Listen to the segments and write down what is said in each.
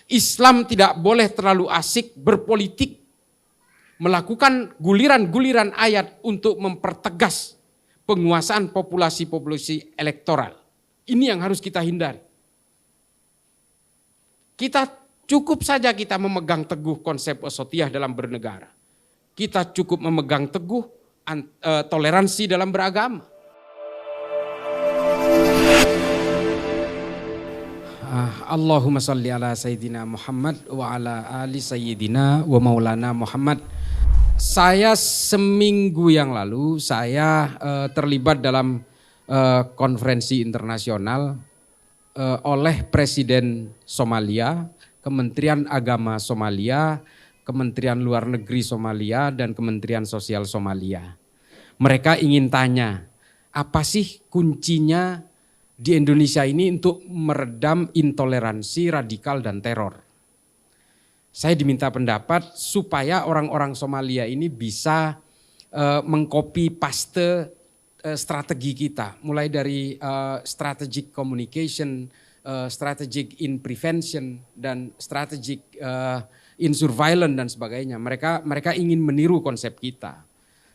Islam tidak boleh terlalu asik berpolitik, melakukan guliran-guliran ayat untuk mempertegas penguasaan populasi-populasi elektoral. Ini yang harus kita hindari. Kita cukup saja kita memegang teguh konsep wasatiyah dalam bernegara. Kita cukup memegang teguh toleransi dalam beragama. Allahumma salli ala Sayyidina Muhammad wa ala ali Sayyidina wa maulana Muhammad. Saya seminggu yang lalu saya terlibat dalam konferensi internasional oleh Presiden Somalia, Kementerian Agama Somalia, Kementerian Luar Negeri Somalia, dan Kementerian Sosial Somalia. Mereka ingin tanya, apa sih kuncinya di Indonesia ini untuk meredam intoleransi radikal dan teror? Saya diminta pendapat supaya orang-orang Somalia ini bisa mengcopy paste strategi kita, mulai dari strategic communication, strategic in prevention, dan strategic in surveillance dan sebagainya. Mereka ingin meniru konsep kita.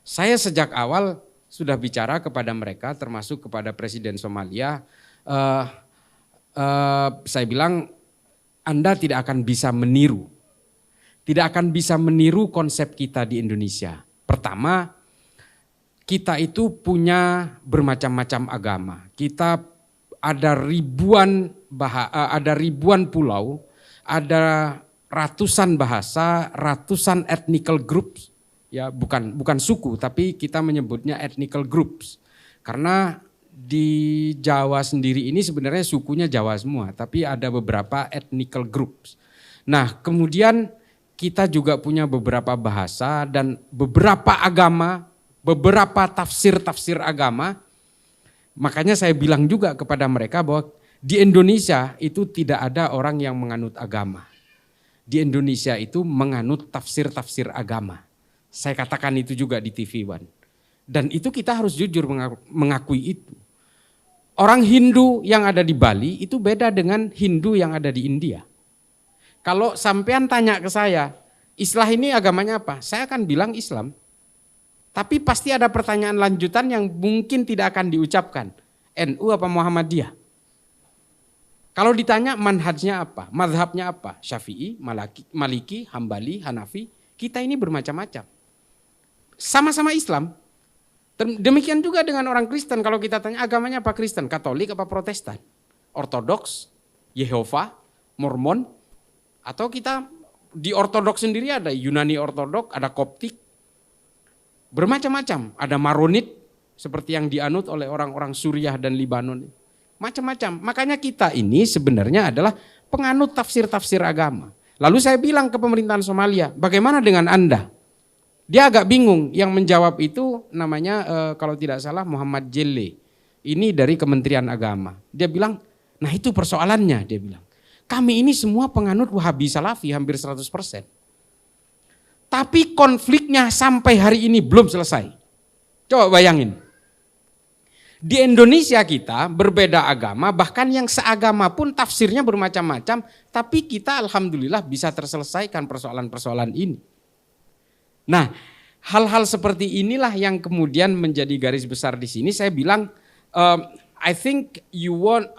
Saya sejak awal sudah bicara kepada mereka, termasuk kepada Presiden Somalia. Saya bilang, Anda tidak akan bisa meniru. Tidak akan bisa meniru konsep kita di Indonesia. Pertama, kita itu punya bermacam-macam agama. Kita ada ribuan pulau, ada ratusan bahasa, ratusan ethnical groups. Ya, bukan suku, tapi kita menyebutnya ethnical groups. Karena di Jawa sendiri ini sebenarnya sukunya Jawa semua, tapi ada beberapa ethnical groups. Nah, kemudian kita juga punya beberapa bahasa dan beberapa agama, beberapa tafsir-tafsir agama. Makanya saya bilang juga kepada mereka bahwa di Indonesia itu tidak ada orang yang menganut agama. Di Indonesia itu menganut tafsir-tafsir agama. Saya katakan itu juga di TV One. Dan itu kita harus jujur mengakui itu. Orang Hindu yang ada di Bali itu beda dengan Hindu yang ada di India. Kalau sampean tanya ke saya, Islam ini agamanya apa? Saya akan bilang Islam. Tapi pasti ada pertanyaan lanjutan yang mungkin tidak akan diucapkan. NU apa Muhammadiyah? Kalau ditanya manhajnya apa? Mazhabnya apa? Syafi'i, Maliki, Hambali, Hanafi. Kita ini bermacam-macam. Sama-sama Islam. Demikian juga dengan orang Kristen. Kalau kita tanya agamanya apa Kristen? Katolik apa Protestan? Ortodoks, Yehova, Mormon. Atau kita di Ortodoks sendiri ada Yunani Ortodoks, ada Koptik. Bermacam-macam. Ada Maronit seperti yang dianut oleh orang-orang Suriah dan Libanon. Macam-macam. Makanya kita ini sebenarnya adalah penganut tafsir-tafsir agama. Lalu saya bilang ke pemerintahan Somalia, bagaimana dengan Anda? Dia agak bingung, yang menjawab itu namanya kalau tidak salah Muhammad Jelle. Ini dari Kementerian Agama. Dia bilang, nah itu persoalannya, dia bilang. Kami ini semua penganut Wahabi Salafi hampir 100%. Tapi konfliknya sampai hari ini belum selesai. Coba bayangin. Di Indonesia kita berbeda agama, bahkan yang seagama pun tafsirnya bermacam-macam, tapi kita alhamdulillah bisa terselesaikan persoalan-persoalan ini. Nah, hal-hal seperti inilah yang kemudian menjadi garis besar di sini. Saya bilang, I think you want,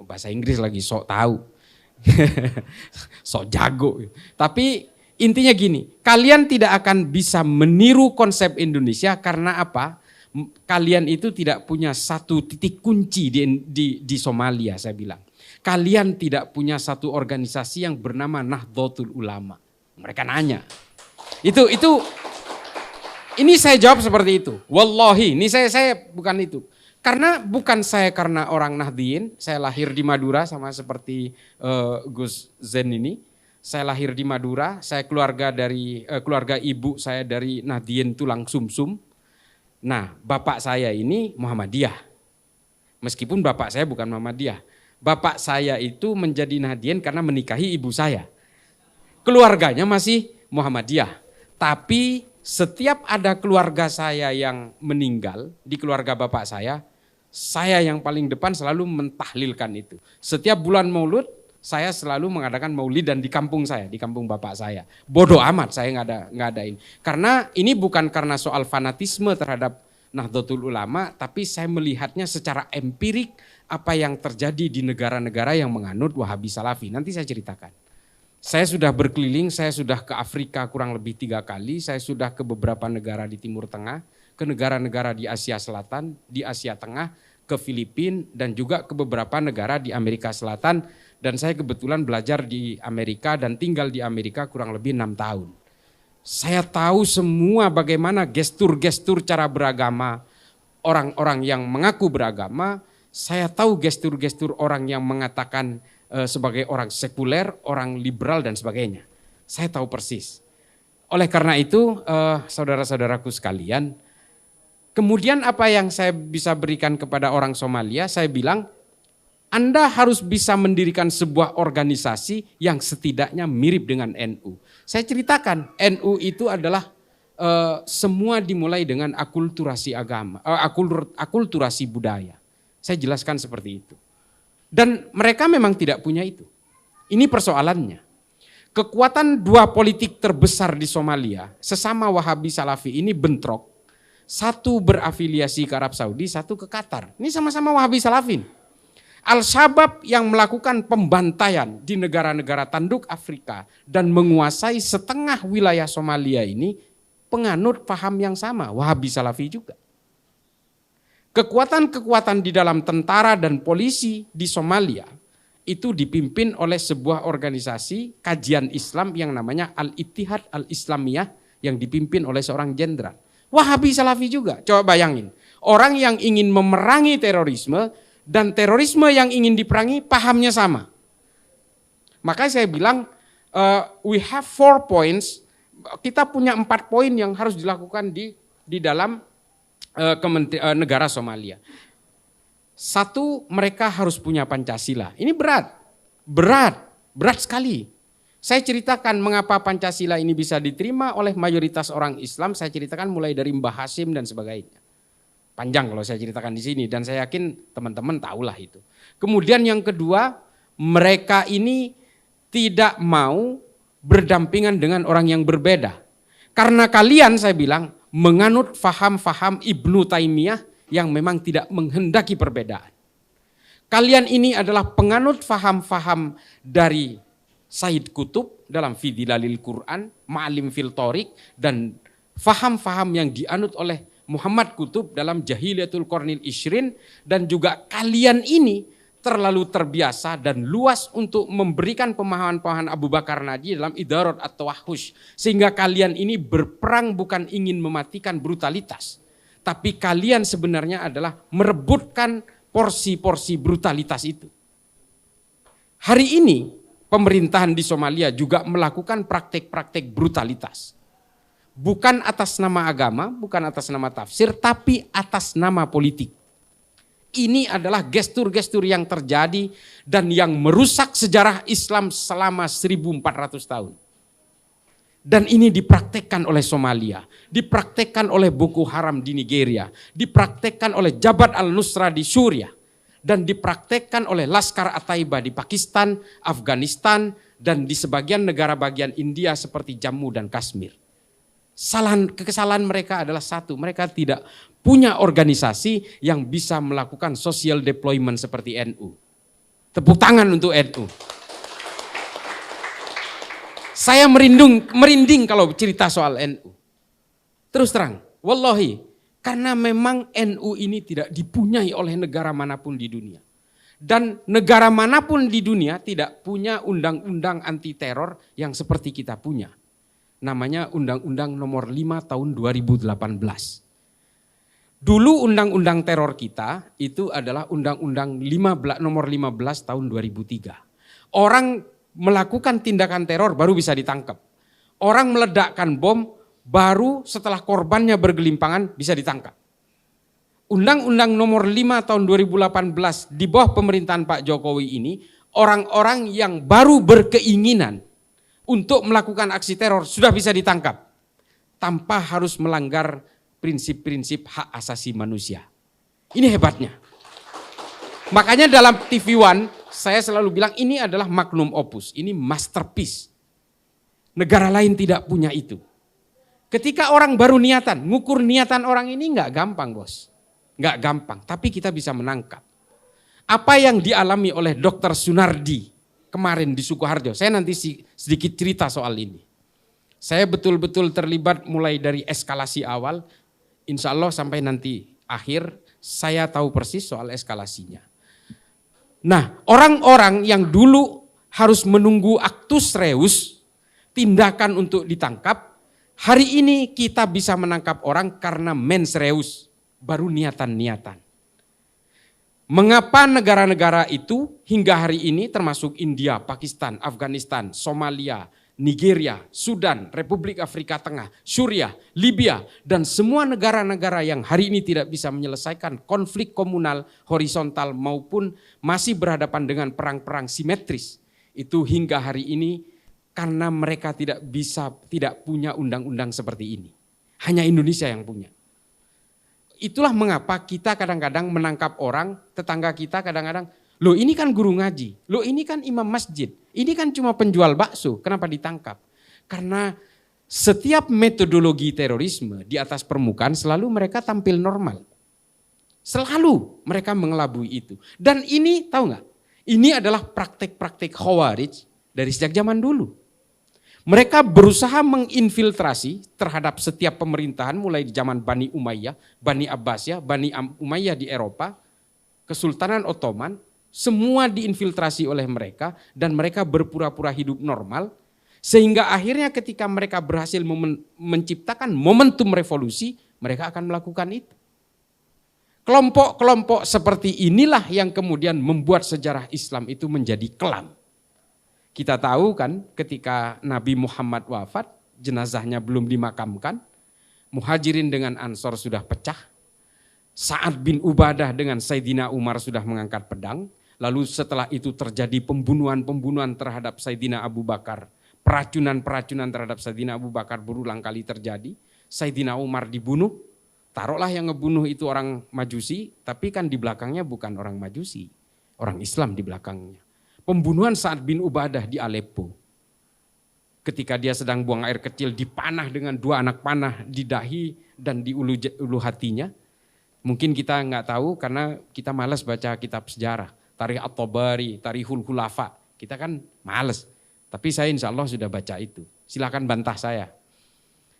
bahasa Inggris lagi sok tahu, sok jago. Tapi intinya gini, kalian tidak akan bisa meniru konsep Indonesia karena apa? Kalian itu tidak punya satu titik kunci di Somalia, saya bilang. Kalian tidak punya satu organisasi yang bernama Nahdlatul Ulama. Mereka nanya. Ini saya jawab seperti itu. Wallahi, ini saya bukan itu. Bukan saya karena orang Nahdien, saya lahir di Madura sama seperti Gus Zen ini. Saya lahir di Madura, saya keluarga ibu saya dari Nahdien tulang sumsum. Nah, bapak saya ini Muhammadiyah. Meskipun bapak saya bukan Muhammadiyah. Bapak saya itu menjadi Nahdien karena menikahi ibu saya. Keluarganya masih Muhammadiyah. Tapi setiap ada keluarga saya yang meninggal di keluarga bapak saya yang paling depan selalu mentahlilkan itu. Setiap bulan Maulud saya selalu mengadakan maulidan di kampung saya, di kampung bapak saya. Bodoh amat saya ngadain. Karena ini bukan karena soal fanatisme terhadap Nahdlatul Ulama, tapi saya melihatnya secara empirik apa yang terjadi di negara-negara yang menganut Wahabi Salafi. Nanti saya ceritakan. Saya sudah berkeliling, saya sudah ke Afrika kurang lebih 3 kali, saya sudah ke beberapa negara di Timur Tengah, ke negara-negara di Asia Selatan, di Asia Tengah, ke Filipina, dan juga ke beberapa negara di Amerika Selatan. Dan saya kebetulan belajar di Amerika dan tinggal di Amerika kurang lebih 6 tahun. Saya tahu semua bagaimana gestur-gestur cara beragama orang-orang yang mengaku beragama. Saya tahu gestur-gestur orang yang mengatakan sebagai orang sekuler, orang liberal dan sebagainya. Saya tahu persis. Oleh karena itu, saudara-saudaraku sekalian, kemudian apa yang saya bisa berikan kepada orang Somalia, saya bilang, Anda harus bisa mendirikan sebuah organisasi yang setidaknya mirip dengan NU. Saya ceritakan, NU itu adalah semua dimulai dengan akulturasi agama, akulturasi budaya. Saya jelaskan seperti itu. Dan mereka memang tidak punya itu. Ini persoalannya. Kekuatan dua politik terbesar di Somalia, sesama Wahabi Salafi ini bentrok. Satu berafiliasi ke Arab Saudi, satu ke Qatar. Ini sama-sama Wahabi Salafin. Al-Shabaab yang melakukan pembantaian di negara-negara tanduk Afrika dan menguasai setengah wilayah Somalia ini penganut paham yang sama, Wahabi Salafi juga. Kekuatan-kekuatan di dalam tentara dan polisi di Somalia itu dipimpin oleh sebuah organisasi kajian Islam yang namanya Al-Ittihad Al-Islamiyah yang dipimpin oleh seorang jenderal. Wahabi Salafi juga, coba bayangin. Orang yang ingin memerangi terorisme dan terorisme yang ingin diperangi pahamnya sama. Maka saya bilang we have 4 points, kita punya 4 poin yang harus dilakukan di dalam negara Somalia. Satu, mereka harus punya Pancasila. Ini berat sekali. Saya ceritakan mengapa Pancasila ini bisa diterima oleh mayoritas orang Islam. Saya ceritakan mulai dari Mbah Hashim dan sebagainya. Panjang kalau saya ceritakan di sini dan saya yakin teman-teman tahulah itu. Kemudian yang kedua, mereka ini tidak mau berdampingan dengan orang yang berbeda. Karena kalian, saya bilang, menganut faham-faham Ibnu Taimiyah yang memang tidak menghendaki perbedaan. Kalian ini adalah penganut faham-faham dari Said Qutb dalam Fidilalil Quran, Ma'alim fil Thoriq, dan faham-faham yang dianut oleh Muhammad Qutb dalam Jahiliyatul Qarnil Ishrin, dan juga kalian ini terlalu terbiasa dan luas untuk memberikan pemahaman-pemahaman Abu Bakar Nadi dalam Idarat at-Tawahhush. Sehingga kalian ini berperang bukan ingin mematikan brutalitas. Tapi kalian sebenarnya adalah merebutkan porsi-porsi brutalitas itu. Hari ini pemerintahan di Somalia juga melakukan praktek-praktek brutalitas. Bukan atas nama agama, bukan atas nama tafsir, tapi atas nama politik. Ini adalah gestur-gestur yang terjadi dan yang merusak sejarah Islam selama 1400 tahun. Dan ini dipraktekkan oleh Somalia, dipraktekkan oleh Boko Haram di Nigeria, dipraktekkan oleh Jabhat al-Nusra di Suriah, dan dipraktekkan oleh Laskar At-Taiba di Pakistan, Afghanistan, dan di sebagian negara bagian India seperti Jammu dan Kashmir. Kesalahan mereka adalah satu, mereka tidak punya organisasi yang bisa melakukan social deployment seperti NU. Tepuk tangan untuk NU. Saya merinding kalau cerita soal NU. Terus terang, wallahi, karena memang NU ini tidak dipunyai oleh negara manapun di dunia. Dan negara manapun di dunia tidak punya undang-undang anti teror yang seperti kita punya. Namanya Undang-Undang Nomor 5 Tahun 2018. Dulu undang-undang teror kita itu adalah Undang-Undang Nomor 15 Tahun 2003. Orang melakukan tindakan teror baru bisa ditangkap. Orang meledakkan bom baru setelah korbannya bergelimpangan bisa ditangkap. Undang-Undang Nomor 5 Tahun 2018 di bawah pemerintahan Pak Jokowi ini, orang-orang yang baru berkeinginan untuk melakukan aksi teror sudah bisa ditangkap tanpa harus melanggar prinsip-prinsip hak asasi manusia. Ini hebatnya. Makanya dalam TV One Saya selalu bilang ini adalah magnum opus, ini masterpiece. Negara lain tidak punya itu. Ketika orang baru niatan, ngukur niatan orang ini nggak gampang bos. Nggak gampang, tapi kita bisa menangkap. Apa yang dialami oleh Dr. Sunardi kemarin di Sukoharjo, saya nanti sedikit cerita soal ini. Saya betul-betul terlibat mulai dari eskalasi awal, insya Allah sampai nanti akhir, saya tahu persis soal eskalasinya. Nah, orang-orang yang dulu harus menunggu actus reus, tindakan untuk ditangkap, hari ini kita bisa menangkap orang karena mens reus, baru niatan-niatan. Mengapa negara-negara itu hingga hari ini termasuk India, Pakistan, Afghanistan, Somalia, Nigeria, Sudan, Republik Afrika Tengah, Suriah, Libya, dan semua negara-negara yang hari ini tidak bisa menyelesaikan konflik komunal horizontal maupun masih berhadapan dengan perang-perang simetris. Itu hingga hari ini karena mereka tidak punya undang-undang seperti ini. Hanya Indonesia yang punya. Itulah mengapa kita kadang-kadang menangkap orang, tetangga kita kadang-kadang, loh ini kan guru ngaji, loh ini kan imam masjid, ini kan cuma penjual bakso, kenapa ditangkap? Karena setiap metodologi terorisme di atas permukaan selalu mereka tampil normal. Selalu mereka mengelabui itu. Dan ini tahu nggak? Ini adalah praktek-praktek khawarij dari sejak zaman dulu. Mereka berusaha menginfiltrasi terhadap setiap pemerintahan mulai di zaman Bani Umayyah, Bani Abbasiyah, Bani Umayyah di Eropa, Kesultanan Ottoman, semua diinfiltrasi oleh mereka dan mereka berpura-pura hidup normal sehingga akhirnya ketika mereka berhasil menciptakan momentum revolusi, mereka akan melakukan itu. Kelompok-kelompok seperti inilah yang kemudian membuat sejarah Islam itu menjadi kelam. Kita tahu kan ketika Nabi Muhammad wafat, jenazahnya belum dimakamkan, Muhajirin dengan Ansor sudah pecah, Sa'ad bin Ubadah dengan Sayyidina Umar sudah mengangkat pedang, lalu setelah itu terjadi pembunuhan-pembunuhan terhadap Sayyidina Abu Bakar, peracunan-peracunan terhadap Sayyidina Abu Bakar berulang kali terjadi, Sayyidina Umar dibunuh, taruhlah yang ngebunuh itu orang Majusi, tapi kan di belakangnya bukan orang Majusi, orang Islam di belakangnya. Pembunuhan Sa'ad bin Ubadah di Aleppo. Ketika dia sedang buang air kecil dipanah dengan 2 anak panah di dahi dan di ulu hatinya. Mungkin kita nggak tahu karena kita malas baca kitab sejarah. Tarikh At-Tabari, Tarikhul Khulafa. Kita kan malas. Tapi saya insya Allah sudah baca itu. Silakan bantah saya.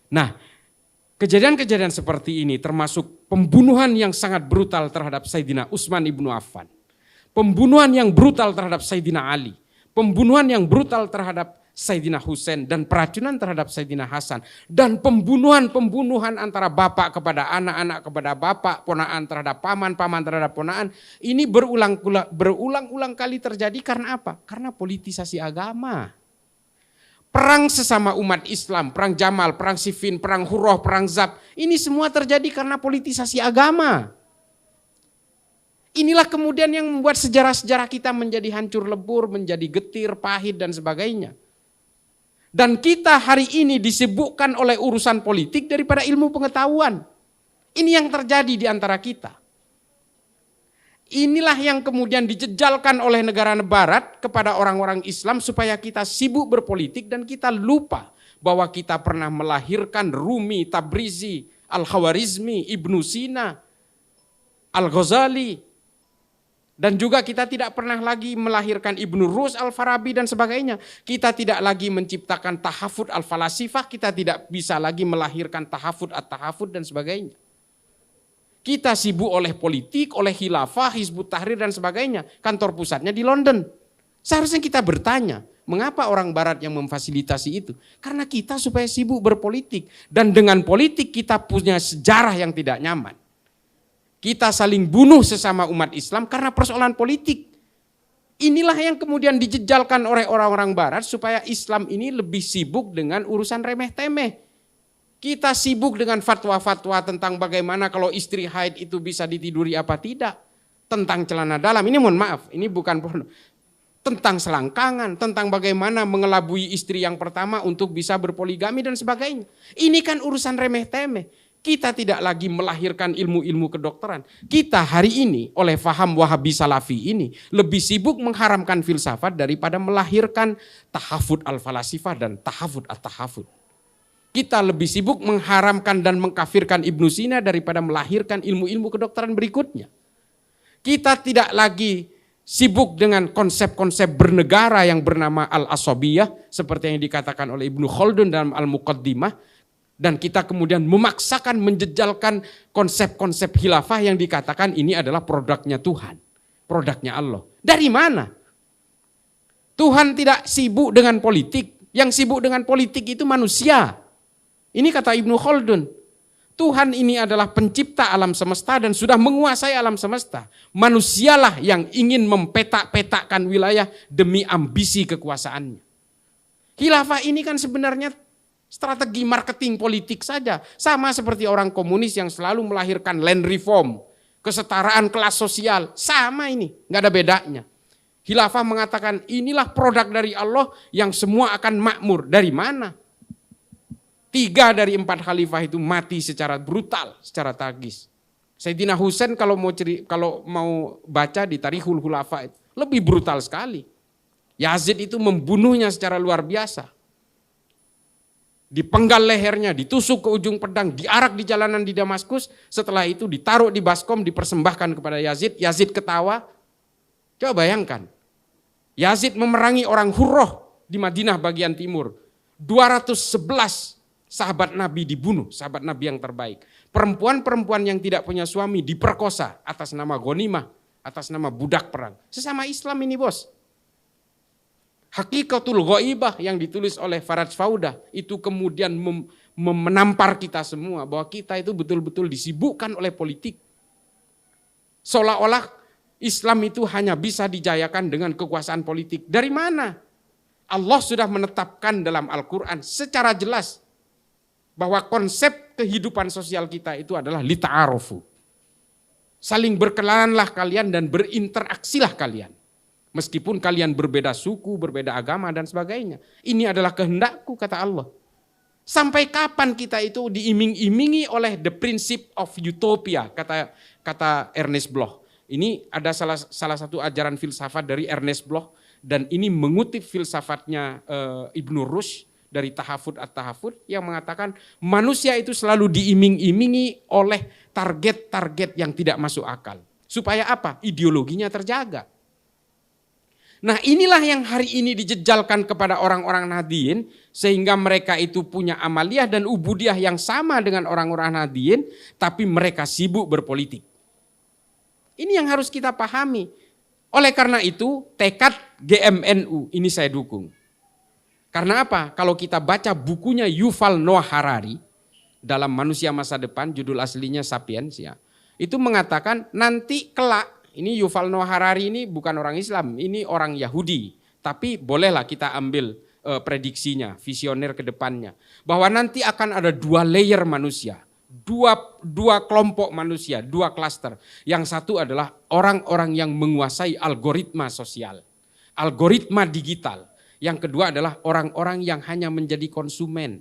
Nah, kejadian-kejadian seperti ini termasuk pembunuhan yang sangat brutal terhadap Sayyidina Utsman ibnu Affan. Pembunuhan yang brutal terhadap Sayyidina Ali, pembunuhan yang brutal terhadap Sayyidina Husain dan peracunan terhadap Sayyidina Hasan dan pembunuhan antara bapak kepada anak kepada bapak, ponaan terhadap paman terhadap ponaan, ini berulang-ulang kali terjadi karena apa? Karena politisasi agama. Perang sesama umat Islam, perang Jamal, perang Siffin, perang Hurrah, perang Zab, ini semua terjadi karena politisasi agama. Inilah kemudian yang membuat sejarah-sejarah kita menjadi hancur lebur, menjadi getir, pahit dan sebagainya. Dan kita hari ini disibukkan oleh urusan politik daripada ilmu pengetahuan. Ini yang terjadi di antara kita. Inilah yang kemudian dijejalkan oleh negara barat kepada orang-orang Islam supaya kita sibuk berpolitik dan kita lupa bahwa kita pernah melahirkan Rumi, Tabrizi, Al-Khawarizmi, Ibnu Sina, Al-Ghazali. Dan juga kita tidak pernah lagi melahirkan Ibnu Rus, Al-Farabi dan sebagainya. Kita tidak lagi menciptakan tahafud al-falasifah, kita tidak bisa lagi melahirkan tahafud at-tahafud dan sebagainya. Kita sibuk oleh politik, oleh khilafah, Hizbut Tahrir dan sebagainya. Kantor pusatnya di London. Seharusnya kita bertanya, mengapa orang barat yang memfasilitasi itu? Karena kita supaya sibuk berpolitik. Dan dengan politik kita punya sejarah yang tidak nyaman. Kita saling bunuh sesama umat Islam karena persoalan politik. Inilah yang kemudian dijejalkan oleh orang-orang barat supaya Islam ini lebih sibuk dengan urusan remeh-temeh. Kita sibuk dengan fatwa-fatwa tentang bagaimana kalau istri haid itu bisa ditiduri apa tidak. Tentang celana dalam, ini mohon maaf, ini bukan tentang selangkangan, tentang bagaimana mengelabui istri yang pertama untuk bisa berpoligami dan sebagainya. Ini kan urusan remeh-temeh. Kita tidak lagi melahirkan ilmu-ilmu kedokteran. Kita hari ini oleh faham Wahabi Salafi ini lebih sibuk mengharamkan filsafat daripada melahirkan tahafud al-falasifah dan tahafud at-tahafud. Kita lebih sibuk mengharamkan dan mengkafirkan Ibnu Sina daripada melahirkan ilmu-ilmu kedokteran berikutnya. Kita tidak lagi sibuk dengan konsep-konsep bernegara yang bernama al-asabiyah seperti yang dikatakan oleh Ibnu Khaldun dalam Al-Muqaddimah. Dan kita kemudian memaksakan menjejalkan konsep-konsep khilafah yang dikatakan ini adalah produknya Tuhan. Produknya Allah. Dari mana? Tuhan tidak sibuk dengan politik. Yang sibuk dengan politik itu manusia. Ini kata Ibnu Khaldun. Tuhan ini adalah pencipta alam semesta dan sudah menguasai alam semesta. Manusialah yang ingin mempetak-petakkan wilayah demi ambisi kekuasaannya. Khilafah ini kan sebenarnya strategi marketing politik saja. Sama seperti orang komunis yang selalu melahirkan land reform, kesetaraan kelas sosial. Sama ini, nggak ada bedanya. Khilafah mengatakan inilah produk dari Allah yang semua akan makmur. Dari mana? 3 dari 4 khalifah itu mati secara brutal, secara tragis. Sayyidina Husain kalau mau baca di Tarikhul Khulafa lebih brutal sekali. Yazid itu membunuhnya secara luar biasa. Dipenggal lehernya, ditusuk ke ujung pedang, diarak di jalanan di Damaskus. Setelah itu ditaruh di baskom, dipersembahkan kepada Yazid. Yazid ketawa. Coba bayangkan. Yazid memerangi orang Hurroh di Madinah bagian timur. 211 sahabat Nabi dibunuh, sahabat Nabi yang terbaik. Perempuan-perempuan yang tidak punya suami diperkosa atas nama ghanimah, atas nama budak perang. Sesama Islam ini bos. Hakikatul Ghaibah yang ditulis oleh Faraj Faudah itu kemudian menampar kita semua bahwa kita itu betul-betul disibukkan oleh politik. Seolah-olah Islam itu hanya bisa dijayakan dengan kekuasaan politik. Dari mana? Allah sudah menetapkan dalam Al-Quran secara jelas bahwa konsep kehidupan sosial kita itu adalah lita'arufu. Saling berkenalanlah kalian dan berinteraksilah kalian. Meskipun kalian berbeda suku, berbeda agama dan sebagainya. Ini adalah kehendakku kata Allah. Sampai kapan kita itu diiming-imingi oleh the principle of utopia kata Ernest Bloch. Ini ada salah satu ajaran filsafat dari Ernest Bloch dan ini mengutip filsafatnya Ibnu Rushd dari Tahafud at-Tahafud yang mengatakan manusia itu selalu diiming-imingi oleh target-target yang tidak masuk akal. Supaya apa? Ideologinya terjaga. Nah inilah yang hari ini dijejalkan kepada orang-orang Nahdliyin sehingga mereka itu punya amaliyah dan ubudiyah yang sama dengan orang-orang Nahdliyin tapi mereka sibuk berpolitik. Ini yang harus kita pahami. Oleh karena itu tekad GMNU ini saya dukung. Karena apa? Kalau kita baca bukunya Yuval Noah Harari dalam Manusia Masa Depan, judul aslinya Sapiens ya, itu mengatakan nanti kelak. Ini Yuval Noah Harari ini bukan orang Islam, ini orang Yahudi. Tapi bolehlah kita ambil prediksinya, visioner ke depannya. Bahwa nanti akan ada 2 layer manusia, dua kelompok manusia, 2 klaster. Yang satu adalah orang-orang yang menguasai algoritma sosial, algoritma digital. Yang kedua adalah orang-orang yang hanya menjadi konsumen,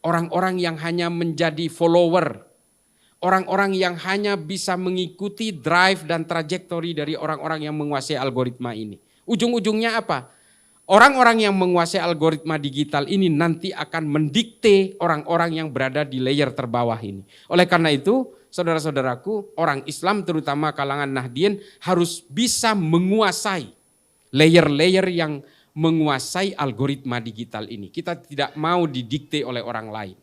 orang-orang yang hanya menjadi follower. Orang-orang yang hanya bisa mengikuti drive dan trajektori dari orang-orang yang menguasai algoritma ini. Ujung-ujungnya apa? Orang-orang yang menguasai algoritma digital ini nanti akan mendikte orang-orang yang berada di layer terbawah ini. Oleh karena itu, saudara-saudaraku, orang Islam terutama kalangan Nahdliyin harus bisa menguasai layer-layer yang menguasai algoritma digital ini. Kita tidak mau didikte oleh orang lain.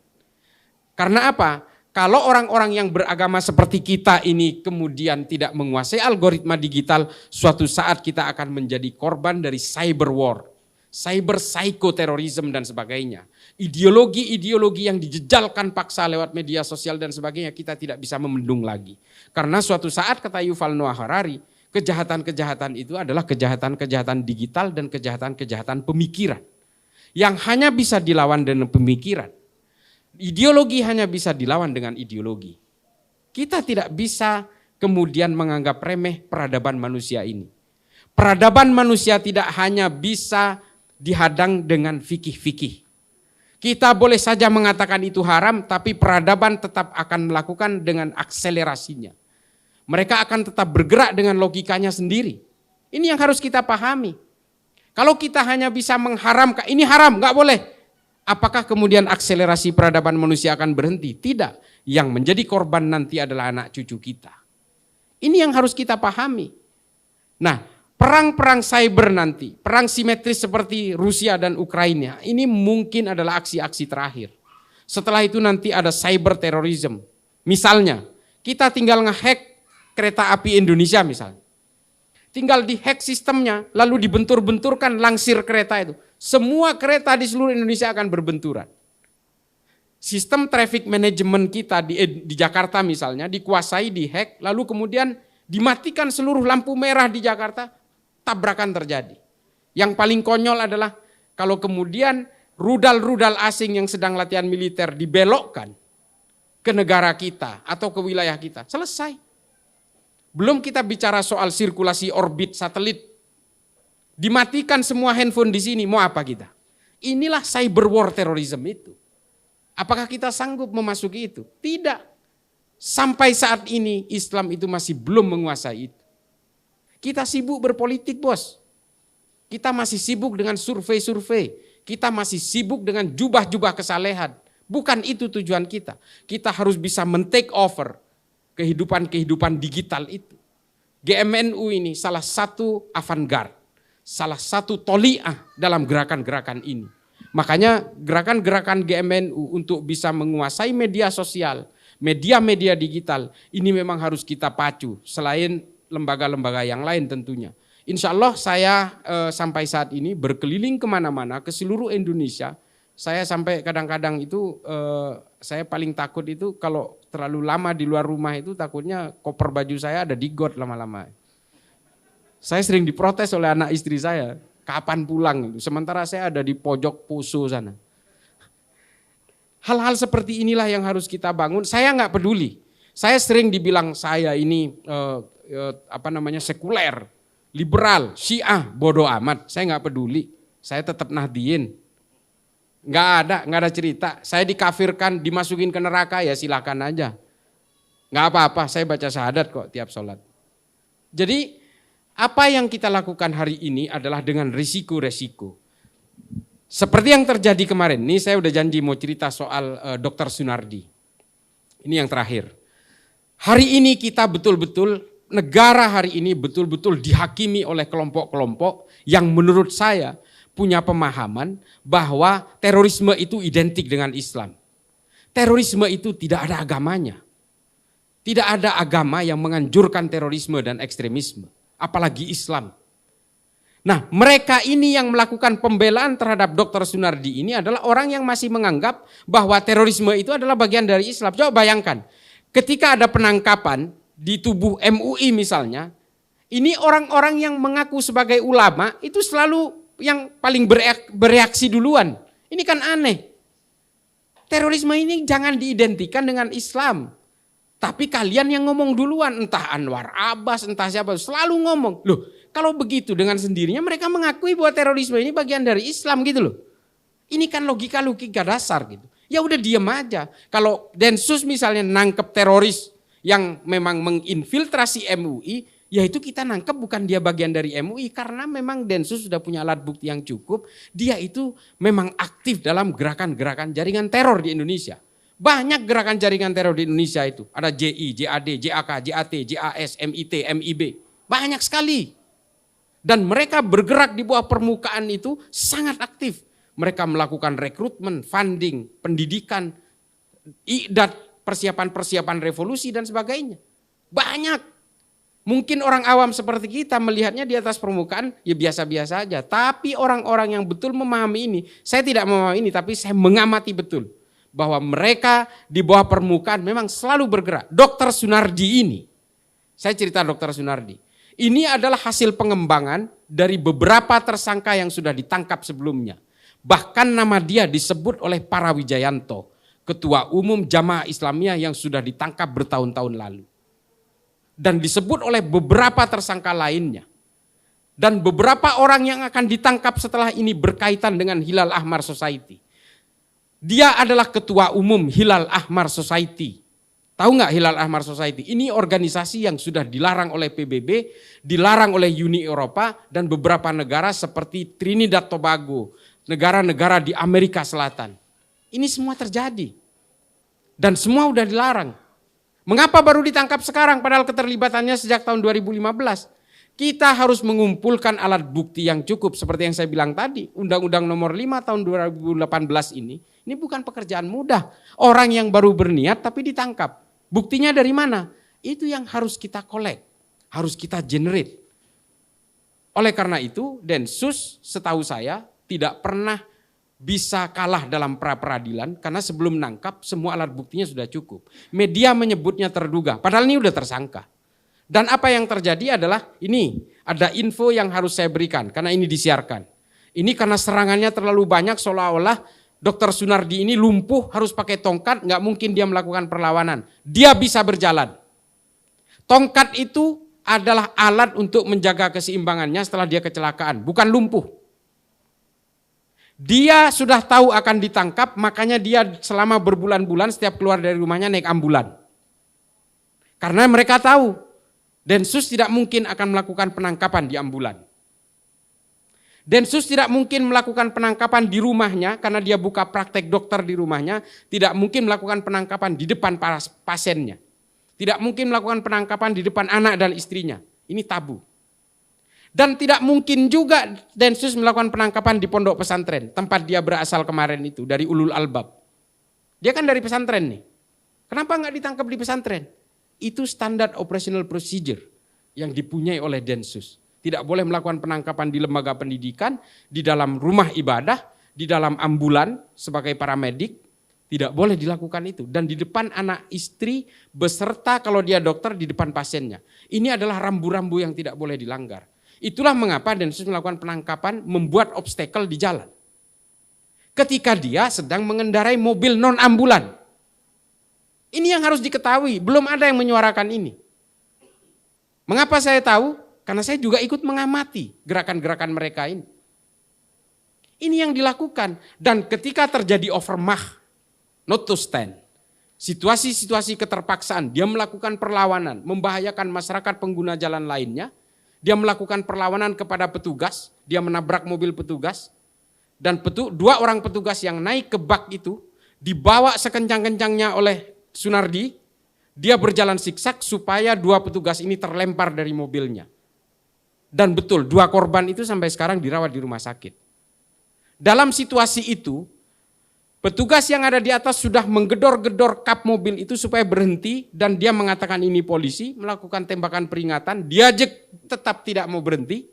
Karena apa? Kalau orang-orang yang beragama seperti kita ini kemudian tidak menguasai algoritma digital, suatu saat kita akan menjadi korban dari cyber war, cyber psychoterrorism dan sebagainya. Ideologi-ideologi yang dijejalkan paksa lewat media sosial dan sebagainya kita tidak bisa membendung lagi. Karena suatu saat kata Yuval Noah Harari, kejahatan-kejahatan itu adalah kejahatan-kejahatan digital dan kejahatan-kejahatan pemikiran. Yang hanya bisa dilawan dengan pemikiran. Ideologi hanya bisa dilawan dengan ideologi. Kita tidak bisa kemudian menganggap remeh peradaban manusia ini. Peradaban manusia tidak hanya bisa dihadang dengan fikih-fikih. Kita boleh saja mengatakan itu haram, tapi peradaban tetap akan melakukan dengan akselerasinya. Mereka akan tetap bergerak dengan logikanya sendiri. Ini yang harus kita pahami. Kalau kita hanya bisa mengharamkan, ini haram, nggak boleh. Apakah kemudian akselerasi peradaban manusia akan berhenti? Tidak. Yang menjadi korban nanti adalah anak cucu kita. Ini yang harus kita pahami. Nah, perang-perang cyber nanti, perang simetris seperti Rusia dan Ukraina, ini mungkin adalah aksi-aksi terakhir. Setelah itu nanti ada cyber terrorism. Misalnya, kita tinggal ngehack kereta api Indonesia misalnya. Tinggal dihack sistemnya, lalu dibentur-benturkan langsir kereta itu. Semua kereta di seluruh Indonesia akan berbenturan. Sistem traffic management kita di Jakarta misalnya dikuasai, dihack, lalu kemudian dimatikan seluruh lampu merah di Jakarta, tabrakan terjadi. Yang paling konyol adalah kalau kemudian rudal-rudal asing yang sedang latihan militer dibelokkan ke negara kita atau ke wilayah kita, selesai. Belum kita bicara soal sirkulasi orbit satelit. Dimatikan semua handphone di sini, mau apa kita? Inilah cyber war terrorism itu. Apakah kita sanggup memasuki itu? Tidak. Sampai saat ini Islam itu masih belum menguasai itu. Kita sibuk berpolitik, bos. Kita masih sibuk dengan survei-survei. Kita masih sibuk dengan jubah-jubah kesalehan. Bukan itu tujuan kita. Kita harus bisa men-take over kehidupan-kehidupan digital itu. GMNU ini salah satu avant-garde. Salah satu toliah dalam gerakan-gerakan ini. Makanya gerakan-gerakan GMNU untuk bisa menguasai media sosial, media-media digital, ini memang harus kita pacu selain lembaga-lembaga yang lain tentunya. Insya Allah saya sampai saat ini berkeliling kemana-mana ke seluruh Indonesia. Saya sampai kadang-kadang itu saya paling takut itu kalau terlalu lama di luar rumah itu takutnya koper baju saya ada di got lama-lama. Saya sering diprotes oleh anak istri saya. Kapan pulang? Sementara saya ada di pojok Poso sana. Hal-hal seperti inilah yang harus kita bangun. Saya nggak peduli. Saya sering dibilang saya ini sekuler, liberal, Syiah, bodoh amat. Saya nggak peduli. Saya tetap Nahdiyin. Nggak ada cerita. Saya dikafirkan, dimasukin ke neraka ya silakan aja. Nggak apa-apa. Saya baca syahadat kok tiap sholat. Jadi apa yang kita lakukan hari ini adalah dengan risiko-resiko. Seperti yang terjadi kemarin, ini saya udah janji mau cerita soal Dr. Sunardi. Ini yang terakhir. Hari ini kita betul-betul, negara hari ini betul-betul dihakimi oleh kelompok-kelompok yang menurut saya punya pemahaman bahwa terorisme itu identik dengan Islam. Terorisme itu tidak ada agamanya. Tidak ada agama yang menganjurkan terorisme dan ekstremisme. Apalagi Islam. Nah, mereka ini yang melakukan pembelaan terhadap Dr. Sunardi ini adalah orang yang masih menganggap bahwa terorisme itu adalah bagian dari Islam. Coba bayangkan, ketika ada penangkapan di tubuh MUI misalnya, ini orang-orang yang mengaku sebagai ulama itu selalu yang paling bereaksi duluan. Ini kan aneh. Terorisme ini jangan diidentikan dengan Islam. Tapi kalian yang ngomong duluan, entah Anwar Abbas, entah siapa, selalu ngomong. Loh, kalau begitu dengan sendirinya mereka mengakui bahwa terorisme ini bagian dari Islam gitu loh. Ini kan logika-logika dasar gitu. Ya udah diam aja. Kalau Densus misalnya nangkep teroris yang memang menginfiltrasi MUI, ya itu kita nangkep bukan dia bagian dari MUI. Karena memang Densus sudah punya alat bukti yang cukup. Dia itu memang aktif dalam gerakan-gerakan jaringan teror di Indonesia. Banyak gerakan jaringan teror di Indonesia itu. Ada JI, JAD, JAK, JAT, JAS, MIT, MIB. Banyak sekali. Dan mereka bergerak di bawah permukaan itu sangat aktif. Mereka melakukan rekrutmen, funding, pendidikan, i'dad, persiapan-persiapan revolusi dan sebagainya. Banyak. Mungkin orang awam seperti kita melihatnya di atas permukaan ya biasa-biasa aja. Tapi orang-orang yang betul memahami ini, saya tidak memahami ini tapi saya mengamati betul. Bahwa mereka di bawah permukaan memang selalu bergerak. Dr. Sunardi ini, saya cerita Dr. Sunardi, ini adalah hasil pengembangan dari beberapa tersangka yang sudah ditangkap sebelumnya. Bahkan nama dia disebut oleh Para Wijayanto, Ketua Umum Jamaah Islamiyah yang sudah ditangkap bertahun-tahun lalu. Dan disebut oleh beberapa tersangka lainnya. Dan beberapa orang yang akan ditangkap setelah ini berkaitan dengan Hilal Ahmar Society. Dia adalah ketua umum Hilal Ahmar Society. Tahu nggak Hilal Ahmar Society? Ini organisasi yang sudah dilarang oleh PBB, dilarang oleh Uni Eropa dan beberapa negara seperti Trinidad Tobago, negara-negara di Amerika Selatan. Ini semua terjadi. Dan semua udah dilarang. Mengapa baru ditangkap sekarang padahal keterlibatannya sejak tahun 2015? Kita harus mengumpulkan alat bukti yang cukup seperti yang saya bilang tadi. Undang-Undang nomor 5 tahun 2018 ini bukan pekerjaan mudah. Orang yang baru berniat tapi ditangkap. Buktinya dari mana? Itu yang harus kita collect, harus kita generate. Oleh karena itu Densus setahu saya tidak pernah bisa kalah dalam pra-peradilan karena sebelum nangkap semua alat buktinya sudah cukup. Media menyebutnya terduga, padahal ini udah tersangka. Dan apa yang terjadi adalah ini, ada info yang harus saya berikan karena ini disiarkan. Ini karena serangannya terlalu banyak seolah-olah Dr. Sunardi ini lumpuh harus pakai tongkat, nggak mungkin dia melakukan perlawanan. Dia bisa berjalan. Tongkat itu adalah alat untuk menjaga keseimbangannya setelah dia kecelakaan, bukan lumpuh. Dia sudah tahu akan ditangkap, makanya dia selama berbulan-bulan setiap keluar dari rumahnya naik ambulan. Karena mereka tahu Densus tidak mungkin akan melakukan penangkapan di ambulan. Densus tidak mungkin melakukan penangkapan di rumahnya karena dia buka praktek dokter di rumahnya. Tidak mungkin melakukan penangkapan di depan para pasiennya. Tidak mungkin melakukan penangkapan di depan anak dan istrinya. Ini tabu. Dan tidak mungkin juga Densus melakukan penangkapan di pondok pesantren. Tempat dia berasal kemarin itu, dari Ulul Albab. Dia kan dari pesantren nih. Kenapa nggak ditangkap di pesantren? Itu standar operational procedure yang dipunyai oleh Densus. Tidak boleh melakukan penangkapan di lembaga pendidikan, di dalam rumah ibadah, di dalam ambulan sebagai paramedik. Tidak boleh dilakukan itu. Dan di depan anak istri beserta kalau dia dokter di depan pasiennya. Ini adalah rambu-rambu yang tidak boleh dilanggar. Itulah mengapa Densus melakukan penangkapan membuat obstacle di jalan. Ketika dia sedang mengendarai mobil non-ambulan. Ini yang harus diketahui, belum ada yang menyuarakan ini. Mengapa saya tahu? Karena saya juga ikut mengamati gerakan-gerakan mereka ini. Ini yang dilakukan. Dan ketika terjadi overmach, not to stand, situasi-situasi keterpaksaan, dia melakukan perlawanan, membahayakan masyarakat pengguna jalan lainnya, dia melakukan perlawanan kepada petugas, dia menabrak mobil petugas, dan dua orang petugas yang naik ke bak itu, dibawa sekencang-kencangnya oleh Sunardi, dia berjalan siksak supaya dua petugas ini terlempar dari mobilnya. Dan betul, dua korban itu sampai sekarang dirawat di rumah sakit. Dalam situasi itu, petugas yang ada di atas sudah menggedor-gedor kap mobil itu supaya berhenti dan dia mengatakan ini polisi, melakukan tembakan peringatan, dia tetap tidak mau berhenti,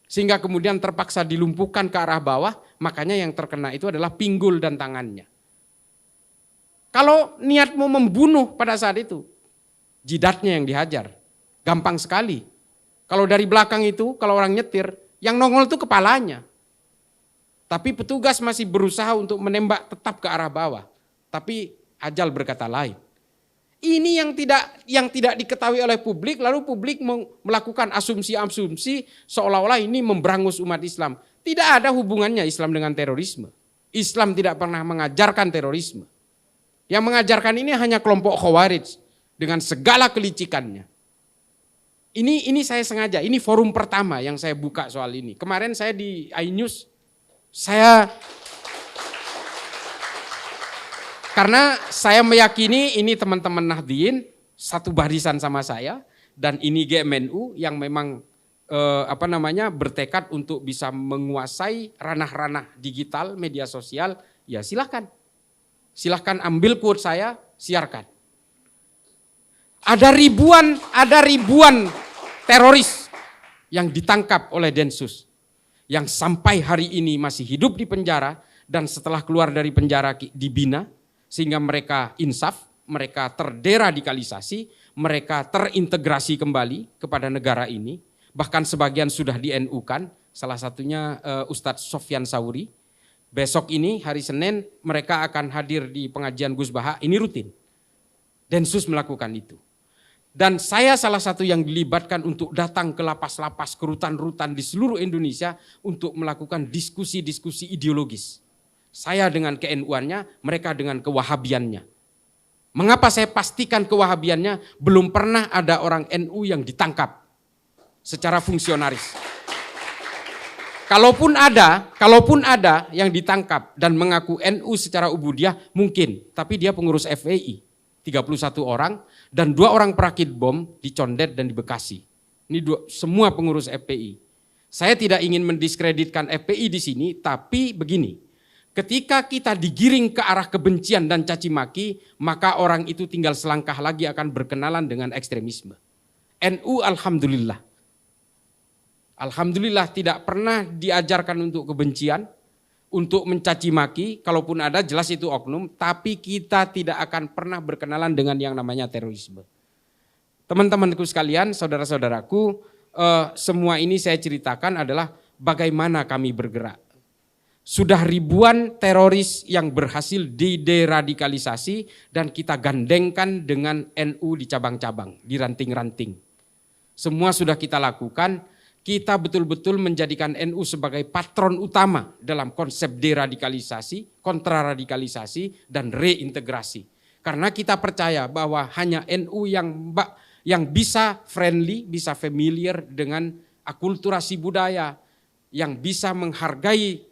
sehingga kemudian terpaksa dilumpuhkan ke arah bawah, makanya yang terkena itu adalah pinggul dan tangannya. Kalau niatmu membunuh pada saat itu, jidatnya yang dihajar. Gampang sekali. Kalau dari belakang itu, kalau orang nyetir, yang nongol itu kepalanya. Tapi petugas masih berusaha untuk menembak tetap ke arah bawah. Tapi ajal berkata lain. Ini yang tidak diketahui oleh publik, lalu publik melakukan asumsi-asumsi seolah-olah ini memberangus umat Islam. Tidak ada hubungannya Islam dengan terorisme. Islam tidak pernah mengajarkan terorisme. Yang mengajarkan ini hanya kelompok Khawarij dengan segala kelicikannya. Ini saya sengaja, ini forum pertama yang saya buka soal ini. Kemarin saya di iNews, karena saya meyakini ini teman-teman Nahdliyin satu barisan sama saya dan ini GMNU yang memang bertekad untuk bisa menguasai ranah-ranah digital, media sosial, ya silakan. Silahkan ambil quote saya, siarkan. Ada ribuan teroris yang ditangkap oleh Densus. Yang sampai hari ini masih hidup di penjara dan setelah keluar dari penjara dibina. Sehingga mereka insaf, mereka terderadikalisasi, mereka terintegrasi kembali kepada negara ini. Bahkan sebagian sudah di-NU-kan, salah satunya Ustadz Sofyan Sauri. Besok ini hari Senin mereka akan hadir di pengajian Gus Baha, ini rutin. Densus melakukan itu. Dan saya salah satu yang dilibatkan untuk datang ke lapas-lapas, ke rutan-rutan di seluruh Indonesia untuk melakukan diskusi-diskusi ideologis. Saya dengan ke-NU-annya, mereka dengan kewahabiannya. Mengapa saya pastikan kewahabiannya? Belum pernah ada orang NU yang ditangkap secara fungsionaris. Kalaupun ada yang ditangkap dan mengaku NU secara ubudiah mungkin, tapi dia pengurus FPI, 31 orang dan 2 orang perakit bom di Condet dan di Bekasi. Ini semua pengurus FPI. Saya tidak ingin mendiskreditkan FPI di sini, tapi begini. Ketika kita digiring ke arah kebencian dan caci maki, maka orang itu tinggal selangkah lagi akan berkenalan dengan ekstremisme. NU alhamdulillah. Alhamdulillah tidak pernah diajarkan untuk kebencian, untuk mencaci maki, kalaupun ada jelas itu oknum, tapi kita tidak akan pernah berkenalan dengan yang namanya terorisme. Teman-temanku sekalian, saudara-saudaraku, semua ini saya ceritakan adalah bagaimana kami bergerak. Sudah ribuan teroris yang berhasil dideradikalisasi dan kita gandengkan dengan NU di cabang-cabang, di ranting-ranting. Semua sudah kita lakukan, kita betul-betul menjadikan NU sebagai patron utama dalam konsep deradikalisasi, kontraradikalisasi, dan reintegrasi. Karena kita percaya bahwa hanya NU yang bisa friendly, bisa familiar dengan akulturasi budaya, yang bisa menghargai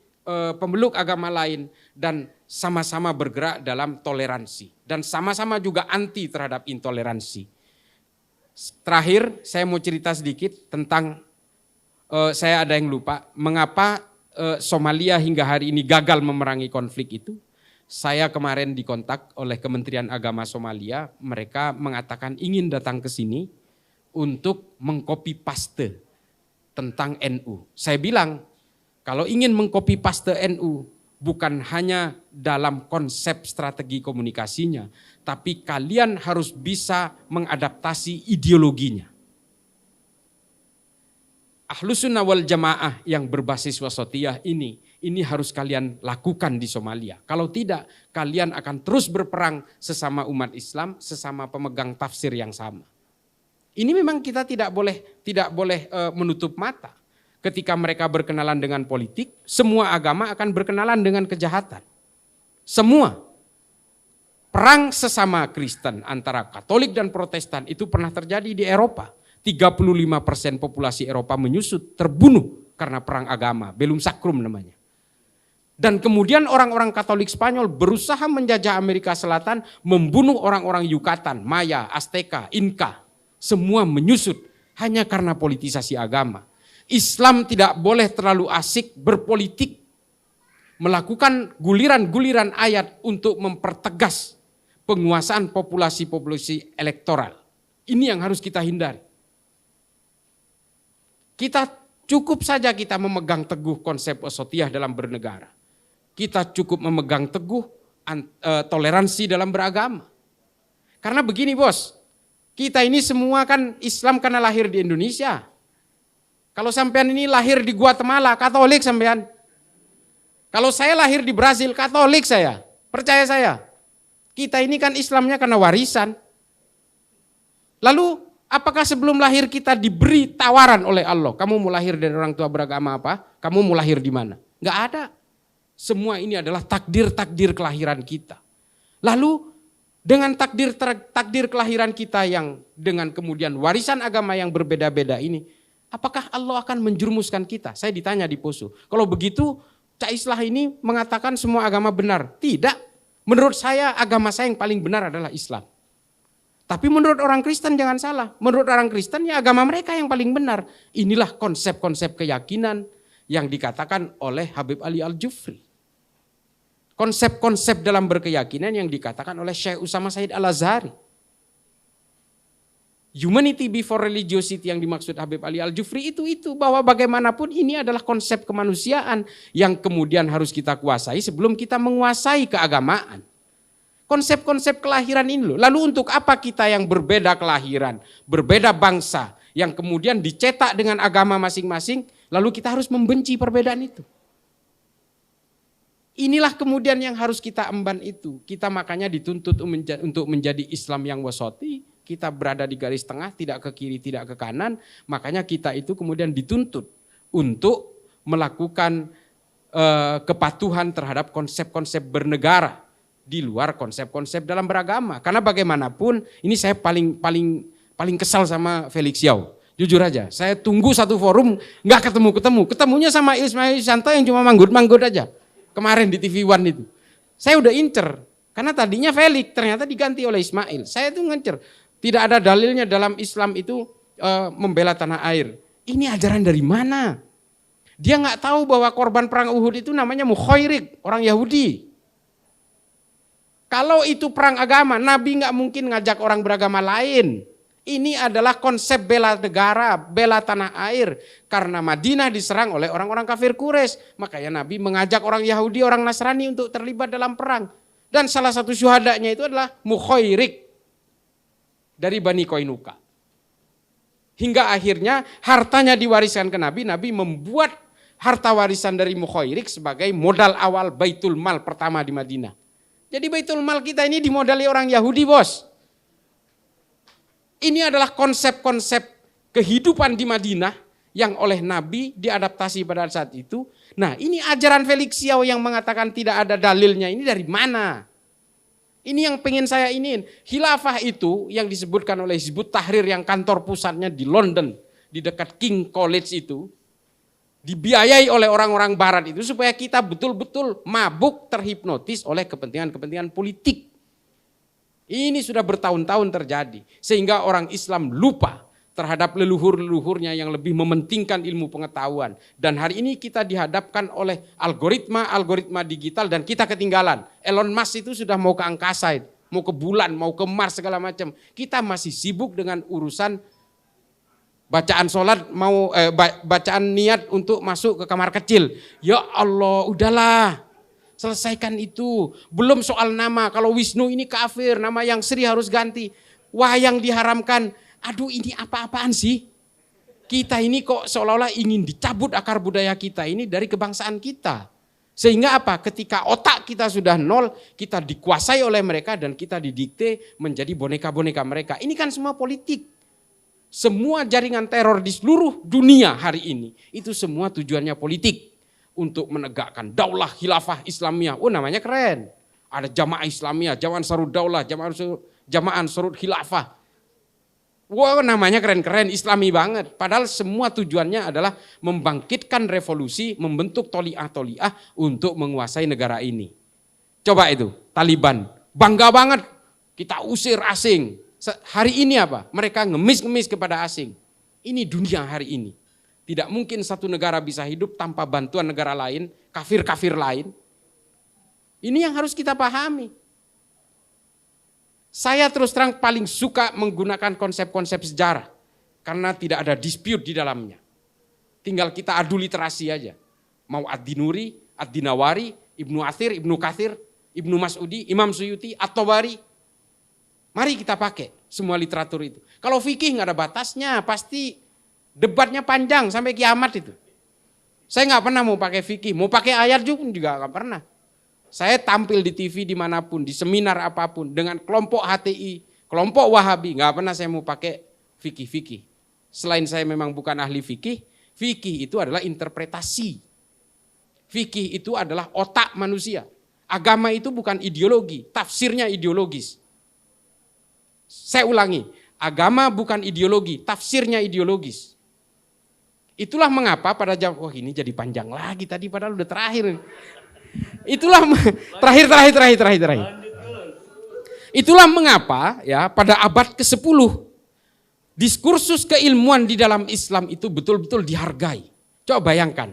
pemeluk agama lain dan sama-sama bergerak dalam toleransi dan sama-sama juga anti terhadap intoleransi. Terakhir saya mau cerita sedikit tentang saya ada yang lupa mengapa Somalia hingga hari ini gagal memerangi konflik itu. Saya kemarin dikontak oleh Kementerian Agama Somalia, mereka mengatakan ingin datang ke sini untuk mengcopy paste tentang NU. Saya bilang kalau ingin mengcopy paste NU, bukan hanya dalam konsep strategi komunikasinya, tapi kalian harus bisa mengadaptasi ideologinya. Ahlus Sunnah wal Jamaah yang berbasis wasatiyah ini harus kalian lakukan di Somalia. Kalau tidak, kalian akan terus berperang sesama umat Islam, sesama pemegang tafsir yang sama. Ini memang kita tidak boleh menutup mata. Ketika mereka berkenalan dengan politik, semua agama akan berkenalan dengan kejahatan. Semua. Perang sesama Kristen antara Katolik dan Protestan itu pernah terjadi di Eropa. 35% populasi Eropa menyusut, terbunuh karena perang agama, Bellum Sacrum namanya. Dan kemudian orang-orang Katolik Spanyol berusaha menjajah Amerika Selatan, membunuh orang-orang Yucatan, Maya, Azteca, Inca. Semua menyusut hanya karena politisasi agama. Islam tidak boleh terlalu asik berpolitik, melakukan guliran-guliran ayat untuk mempertegas penguasaan populasi-populasi elektoral. Ini yang harus kita hindari. Kita cukup saja kita memegang teguh konsep wasatiyah dalam bernegara. Kita cukup memegang teguh toleransi dalam beragama. Karena begini bos, kita ini semua kan Islam karena lahir di Indonesia. Kalau sampean ini lahir di Guatemala, Katolik sampean. Kalau saya lahir di Brasil, Katolik saya. Percaya saya. Kita ini kan Islamnya karena warisan. Lalu apakah sebelum lahir kita diberi tawaran oleh Allah? Kamu mau lahir dari orang tua beragama apa? Kamu mau lahir di mana? Enggak ada. Semua ini adalah takdir-takdir kelahiran kita. Lalu dengan takdir kelahiran kita yang dengan kemudian warisan agama yang berbeda-beda ini, apakah Allah akan menjerumuskan kita? Saya ditanya di Poso. Kalau begitu, Cak Islah ini mengatakan semua agama benar. Tidak. Menurut saya agama saya yang paling benar adalah Islam. Tapi menurut orang Kristen jangan salah. Menurut orang Kristen ya agama mereka yang paling benar. Inilah konsep-konsep keyakinan yang dikatakan oleh Habib Ali Al-Jufri. Konsep-konsep dalam berkeyakinan yang dikatakan oleh Syekh Usama Said Al-Azhari. Humanity before religiosity yang dimaksud Habib Ali Al-Jufri itu bahwa bagaimanapun ini adalah konsep kemanusiaan yang kemudian harus kita kuasai sebelum kita menguasai keagamaan. Konsep-konsep kelahiran ini loh. Lalu untuk apa kita yang berbeda kelahiran, berbeda bangsa, yang kemudian dicetak dengan agama masing-masing, lalu kita harus membenci perbedaan itu. Inilah kemudian yang harus kita emban itu. Kita makanya dituntut untuk menjadi Islam yang wasati. Kita berada di garis tengah, tidak ke kiri, tidak ke kanan. Makanya kita itu kemudian dituntut untuk melakukan kepatuhan terhadap konsep-konsep bernegara di luar konsep-konsep dalam beragama. Karena bagaimanapun ini saya paling kesal sama Felix Yao. Jujur aja, saya tunggu satu forum nggak ketemu. Ketemunya sama Ismail Santo yang cuma manggut-manggut aja. Kemarin di TV One itu. Saya udah incer, karena tadinya Felix ternyata diganti oleh Ismail. Saya tuh ngincer, tidak ada dalilnya dalam Islam itu membela tanah air. Ini ajaran dari mana? Dia nggak tahu bahwa korban perang Uhud itu namanya Mukhairik, orang Yahudi. Kalau itu perang agama, Nabi nggak mungkin ngajak orang beragama lain. Ini adalah konsep bela negara, bela tanah air. Karena Madinah diserang oleh orang-orang kafir Quraisy. Makanya Nabi mengajak orang Yahudi, orang Nasrani untuk terlibat dalam perang. Dan salah satu syuhadanya itu adalah Mukhairik dari Bani Qainuqa. Hingga akhirnya hartanya diwariskan ke Nabi. Nabi membuat harta warisan dari Mukhairik sebagai modal awal Baitul Mal pertama di Madinah. Jadi Baitul Mal kita ini dimodali orang Yahudi, bos. Ini adalah konsep-konsep kehidupan di Madinah yang oleh Nabi diadaptasi pada saat itu. Nah, ini ajaran Felix Yao yang mengatakan tidak ada dalilnya, ini dari mana? Ini yang pengen saya iniin. Khilafah itu yang disebutkan oleh Hizbut Tahrir yang kantor pusatnya di London, di dekat King College itu, dibiayai oleh orang-orang barat itu supaya kita betul-betul mabuk terhipnotis oleh kepentingan-kepentingan politik. Ini sudah bertahun-tahun terjadi sehingga orang Islam lupa terhadap leluhur-leluhurnya yang lebih mementingkan ilmu pengetahuan. Dan hari ini kita dihadapkan oleh algoritma digital dan kita ketinggalan. Elon Musk itu sudah mau ke angkasa, mau ke bulan, mau ke Mars segala macam. Kita masih sibuk dengan urusan bacaan sholat, bacaan niat untuk masuk ke kamar kecil. Ya Allah, udahlah. Selesaikan itu. Belum soal nama. Kalau Wisnu ini kafir, nama yang Sri harus ganti. Wayang diharamkan. Aduh, ini apa-apaan sih? Kita ini kok seolah-olah ingin dicabut akar budaya kita ini dari kebangsaan kita. Sehingga apa? Ketika otak kita sudah nol, kita dikuasai oleh mereka dan kita didikte menjadi boneka-boneka mereka. Ini kan semua politik. Semua jaringan teror di seluruh dunia hari ini, itu semua tujuannya politik. Untuk menegakkan daulah khilafah Islamiyah. Oh, namanya keren. Ada jamaah Islamiyah, jamaah Ansarud Daulah, jamaah Ansarud Khilafah. Wow, namanya keren-keren, Islami banget. Padahal semua tujuannya adalah membangkitkan revolusi, membentuk toliah-toliah untuk menguasai negara ini. Coba itu, Taliban. Bangga banget, kita usir asing. Hari ini apa? Mereka ngemis-ngemis kepada asing. Ini dunia hari ini. Tidak mungkin satu negara bisa hidup tanpa bantuan negara lain, kafir-kafir lain. Ini yang harus kita pahami. Saya terus terang paling suka menggunakan konsep-konsep sejarah. Karena tidak ada dispute di dalamnya. Tinggal kita adu literasi aja. Mau Ad-Dinuri, Ad-Dinawari, Ibnu Athir, Ibnu Kathir, Ibnu Mas'udi, Imam Suyuti, At-Tabari. Mari kita pakai semua literatur itu. Kalau fikih nggak ada batasnya, pasti debatnya panjang sampai kiamat itu. Saya nggak pernah mau pakai fikih, mau pakai ayat juga nggak pernah. Saya tampil di TV dimanapun, di seminar apapun, dengan kelompok HTI, kelompok Wahabi, nggak pernah saya mau pakai fikih-fikih. Selain saya memang bukan ahli fikih, fikih itu adalah interpretasi. Fikih itu adalah otak manusia. Agama itu bukan ideologi, tafsirnya ideologis. Saya ulangi, agama bukan ideologi, tafsirnya ideologis. Itulah mengapa pada jam, wah ini jadi panjang lagi tadi padahal udah terakhir. Itulah terakhir. Itulah mengapa ya pada abad ke-10 diskursus keilmuan di dalam Islam itu betul-betul dihargai. Coba bayangkan,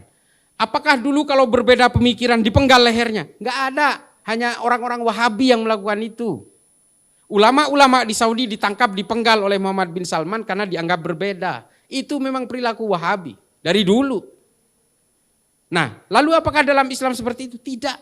apakah dulu kalau berbeda pemikiran dipenggal lehernya? Enggak ada, hanya orang-orang Wahabi yang melakukan itu. Ulama-ulama di Saudi ditangkap, dipenggal oleh Muhammad bin Salman karena dianggap berbeda. Itu memang perilaku Wahabi dari dulu. Nah, lalu apakah dalam Islam seperti itu? Tidak.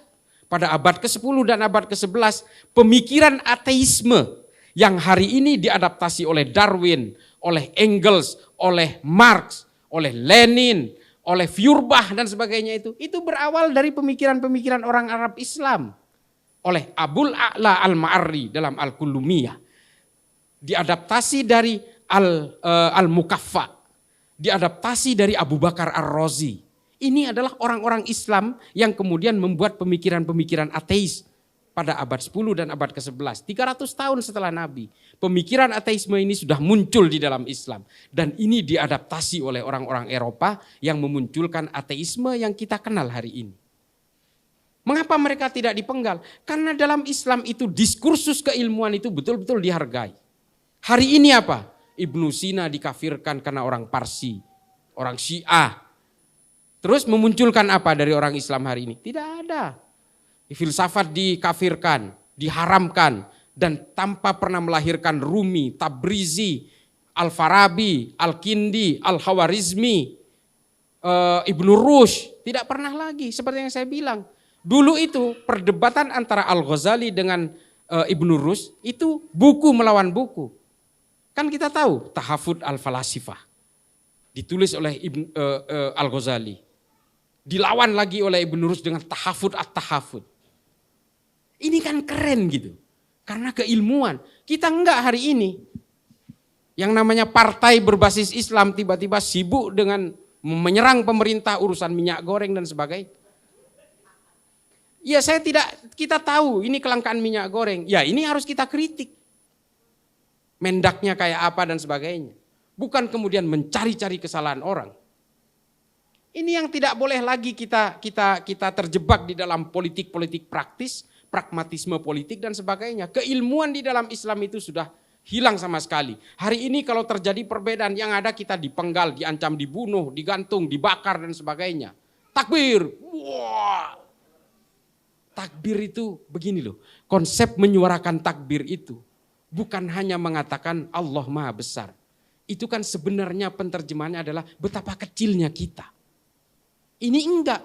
Pada abad ke-10 dan abad ke-11, pemikiran ateisme yang hari ini diadaptasi oleh Darwin, oleh Engels, oleh Marx, oleh Lenin, oleh Feuerbach dan sebagainya itu berawal dari pemikiran-pemikiran orang Arab Islam. Oleh Abul A'la Al-Ma'arri dalam Al-Kullumiyah. Diadaptasi dari Al-Mukaffa. Diadaptasi dari Abu Bakar Ar-Razi. Ini adalah orang-orang Islam yang kemudian membuat pemikiran-pemikiran ateis pada abad 10 dan abad ke-11. 300 tahun setelah Nabi. Pemikiran ateisme ini sudah muncul di dalam Islam. Dan ini diadaptasi oleh orang-orang Eropa yang memunculkan ateisme yang kita kenal hari ini. Mengapa mereka tidak dipenggal? Karena dalam Islam itu diskursus keilmuan itu betul-betul dihargai. Hari ini apa? Ibnu Sina dikafirkan karena orang Parsi, orang Syiah. Terus memunculkan apa dari orang Islam hari ini? Tidak ada. Filsafat dikafirkan, diharamkan, dan tanpa pernah melahirkan Rumi, Tabrizi, Al-Farabi, Al-Kindi, Al-Khawarizmi, Ibnu Rushd. Tidak pernah lagi, seperti yang saya bilang. Dulu itu perdebatan antara Al-Ghazali dengan Ibnu Rushd itu buku melawan buku. Kan kita tahu Tahafud Al-Falasifah ditulis oleh Al-Ghazali. Dilawan lagi oleh Ibnu Rushd dengan Tahafud At-Tahafud. Ini kan keren gitu. Karena keilmuan. Kita enggak hari ini. Yang namanya partai berbasis Islam tiba-tiba sibuk dengan menyerang pemerintah urusan minyak goreng dan sebagainya. Ya kita tahu ini kelangkaan minyak goreng. Ya ini harus kita kritik. Mendaknya kayak apa dan sebagainya. Bukan kemudian mencari-cari kesalahan orang. Ini yang tidak boleh lagi kita terjebak di dalam politik-politik praktis, pragmatisme politik dan sebagainya. Keilmuan di dalam Islam itu sudah hilang sama sekali. Hari ini kalau terjadi perbedaan yang ada kita dipenggal, diancam dibunuh, digantung, dibakar dan sebagainya. Takbir. Wah. Takbir itu begini loh. Konsep menyuarakan takbir itu bukan hanya mengatakan Allah Maha Besar. Itu kan sebenarnya penterjemahannya adalah betapa kecilnya kita. Ini enggak.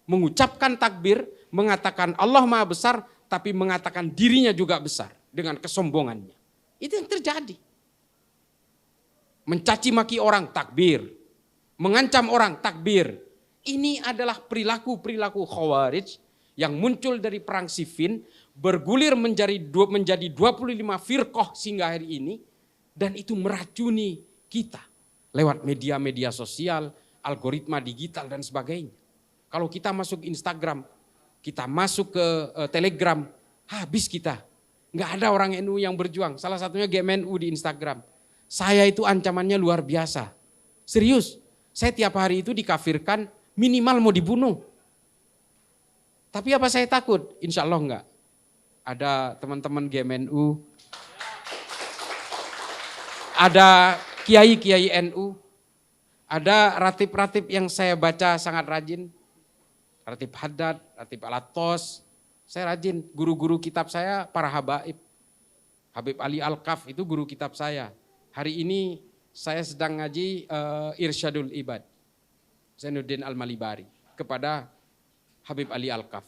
Mengucapkan takbir, mengatakan Allah Maha Besar, tapi mengatakan dirinya juga besar dengan kesombongannya. Itu yang terjadi. Mencaci maki orang, takbir. Mengancam orang, takbir. Ini adalah perilaku-perilaku Khawarij yang muncul dari perang Siffin, bergulir menjadi 25 firqah sehingga hari ini, dan itu meracuni kita lewat media-media sosial, algoritma digital dan sebagainya. Kalau kita masuk Instagram, kita masuk ke Telegram, habis kita. Nggak ada orang NU yang berjuang, salah satunya GMNU di Instagram. Saya itu ancamannya luar biasa. Serius, saya tiap hari itu dikafirkan, minimal mau dibunuh. Tapi apa saya takut? Insya Allah enggak. Ada teman-teman GMNU, ada kiai-kiai NU, ada ratib-ratib yang saya baca sangat rajin. Ratib Haddad, Ratib Alatos, saya rajin. Guru-guru kitab saya para habaib. Habib Ali Al-Kaf itu guru kitab saya. Hari ini saya sedang ngaji Irsyadul Ibad, Zainuddin Al-Malibari, kepada Habib Ali Al-Kaf.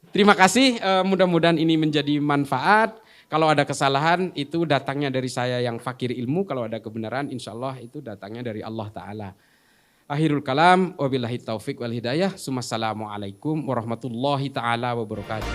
Terima kasih, mudah-mudahan ini menjadi manfaat. Kalau ada kesalahan itu datangnya dari saya yang fakir ilmu, kalau ada kebenaran insya Allah itu datangnya dari Allah Ta'ala. Akhirul kalam, wabillahi taufiq wal hidayah. Assalamualaikum warahmatullahi ta'ala wabarakatuh.